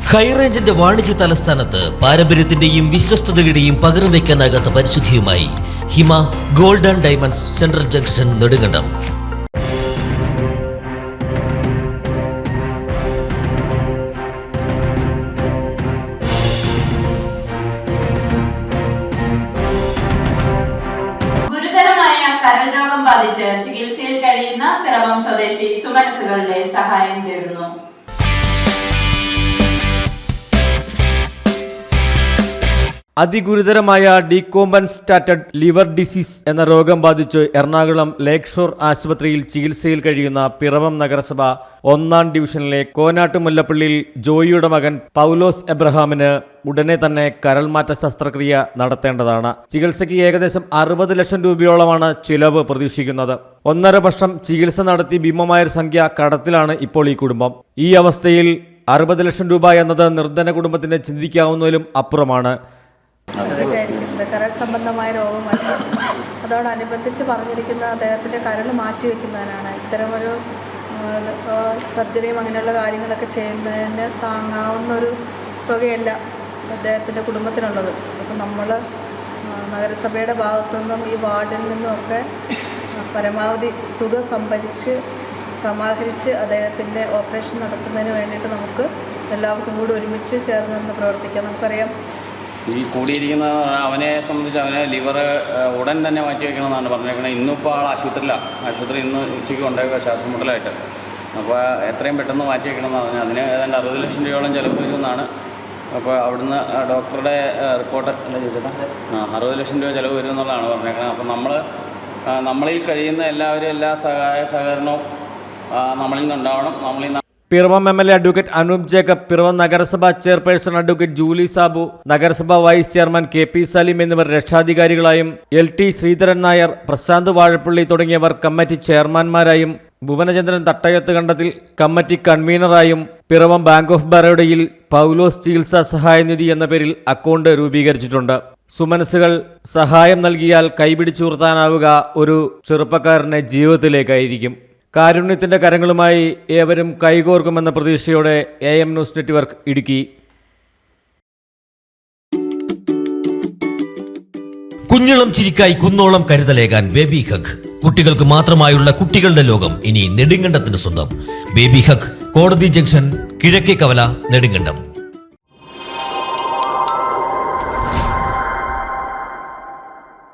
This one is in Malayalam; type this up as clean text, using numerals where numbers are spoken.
ഹൈറേഞ്ചിന്റെ വാണിജ്യ തലസ്ഥാനത്ത് പാരമ്പര്യത്തിന്റെയും വിശ്വസ്തതയുടെയും പകരം വയ്ക്കാനാകാത്ത പരിശുദ്ധിയുമായി Hima gold and diamonds central junction Nedumkandam. ഗുരുതരമായ കരൾ രോഗം ബാധിച്ച് ചികിത്സയിൽ കഴിയുന്ന പിറവം സ്വദേശി സുമനസുകളുടെ സഹായം തേടുന്നു. അതിഗുരുതരമായ ഡീകോമ്പൻസേറ്റഡ് ലിവർ ഡിസീസ് എന്ന രോഗം ബാധിച്ച് എറണാകുളം ലേക്ക് ഷോർ ആശുപത്രിയിൽ ചികിത്സയിൽ കഴിയുന്ന പിറവം നഗരസഭ 1-ാം ഡിവിഷനിലെ കോനാട്ട് മുല്ലപ്പള്ളിയിൽ ജോയിയുടെ മകൻ പൗലോസ് എബ്രഹാമിന് ഉടനെ തന്നെ കരൾമാറ്റ ശസ്ത്രക്രിയ നടത്തേണ്ടതാണ്. ചികിത്സയ്ക്ക് ഏകദേശം 60 ലക്ഷം രൂപയോളമാണ് ചിലവ് പ്രതീക്ഷിക്കുന്നത്. 1.5 വർഷം ചികിത്സ നടത്തി ഭീമമായൊരു സംഖ്യ കടത്തിലാണ് ഇപ്പോൾ ഈ കുടുംബം. ഈ അവസ്ഥയിൽ 60 ലക്ഷം രൂപ എന്നത് നിർധന കുടുംബത്തിന് ചിന്തിക്കാവുന്നതിലും അപ്പുറമാണ്. കരൾ സംബന്ധമായ രോഗമല്ല, അതോടനുബന്ധിച്ച് പറഞ്ഞിരിക്കുന്ന അദ്ദേഹത്തിൻ്റെ കരൾ മാറ്റിവെക്കുന്നതിനാണ്. ഇത്തരമൊരു സർജറിയും അങ്ങനെയുള്ള കാര്യങ്ങളൊക്കെ ചെയ്യുന്നതിന് താങ്ങാവുന്നൊരു തുകയല്ല അദ്ദേഹത്തിൻ്റെ കുടുംബത്തിനുള്ളത്. അപ്പം നമ്മൾ നഗരസഭയുടെ ഭാഗത്തു നിന്നും ഈ വാർഡിൽ നിന്നുമൊക്കെ പരമാവധി തുക സമാഹരിച്ച് അദ്ദേഹത്തിൻ്റെ ഓപ്പറേഷൻ നടത്തുന്നതിന് വേണ്ടിയിട്ട് നമുക്ക് എല്ലാവർക്കും കൂടി ഒരുമിച്ച് ചേർന്ന് നിന്ന് പ്രവർത്തിക്കാം. നമുക്കറിയാം, ഈ കൂടിയിരിക്കുന്ന അവനെ സംബന്ധിച്ച് അവനെ ലിവർ ഉടൻ തന്നെ മാറ്റി വയ്ക്കണമെന്നാണ് പറഞ്ഞേക്കുന്നത്. ഇന്നിപ്പോൾ ആൾ ആശുപത്രി ഇന്ന് ഉച്ചയ്ക്ക് കൊണ്ടുപോയി ശ്വാസം മുട്ടലായിട്ട്. അപ്പോൾ എത്രയും പെട്ടെന്ന് മാറ്റി വയ്ക്കണമെന്ന് പറഞ്ഞു. അതിന് ഏതാണ്ട് 60 ലക്ഷം രൂപയോളം ചിലവ് വരുമെന്നാണ്. അപ്പോൾ അവിടുന്ന് ഡോക്ടറുടെ റിപ്പോർട്ട് അല്ല ചോദിച്ചത് 60 ലക്ഷം രൂപ ചിലവ് വരുമെന്നുള്ളതാണ് പറഞ്ഞേക്കുന്നത്. അപ്പോൾ നമ്മളിൽ കഴിയുന്ന എല്ലാവരും എല്ലാ സഹകരണവും നമ്മളിൽ നിന്നുണ്ടാവണം. പിറവം MLA അഡ്വക്കേറ്റ് അനൂപ് ജേക്കബ്, പിറവം നഗരസഭാ ചെയർപേഴ്സൺ അഡ്വക്കേറ്റ് ജൂലി സാബു, നഗരസഭാ വൈസ് ചെയർമാൻ KP സലീം എന്നിവർ രക്ഷാധികാരികളായും LT ശ്രീധരൻ നായർ, പ്രശാന്ത് വാഴപ്പള്ളി തുടങ്ങിയവർ കമ്മിറ്റി ചെയർമാൻമാരായും ഭുവനചന്ദ്രൻ തട്ടയത്ത് കണ്ടത്തിൽ കമ്മിറ്റി കൺവീനറായും പിറവം ബാങ്ക് ഓഫ് ബറോഡയിൽ പൗലോസ് ചികിത്സാ സഹായനിധി എന്ന പേരിൽ അക്കൗണ്ട് രൂപീകരിച്ചിട്ടുണ്ട്. സുമനസുകൾ സഹായം നൽകിയാൽ കൈപിടിച്ചുയർത്താനാവുക ഒരു ചെറുപ്പക്കാരന്റെ ജീവിതത്തിലേക്കായിരിക്കും. കാരുണ്യത്തിന്റെ കരങ്ങളുമായി ഏവരും കൈകോർക്കുമെന്ന പ്രതീക്ഷയോടെ AM ന്യൂസ് നെറ്റ്വർക്ക് ഇടുക്കി. കുഞ്ഞിളം ചിരിക്കായി കുന്നോളം കരുതലേകാൻ ബേബി ഹഗ്. കുട്ടികൾക്ക് മാത്രമായുള്ള കുട്ടികളുടെ ലോകം ഇനി നെടുങ്കണ്ടത്തിന് സ്വന്തം. ബേബി ഹഗ്, കോടതി ജംഗ്ഷൻ, കിഴക്കേ കവല, നെടുങ്കണ്ടം.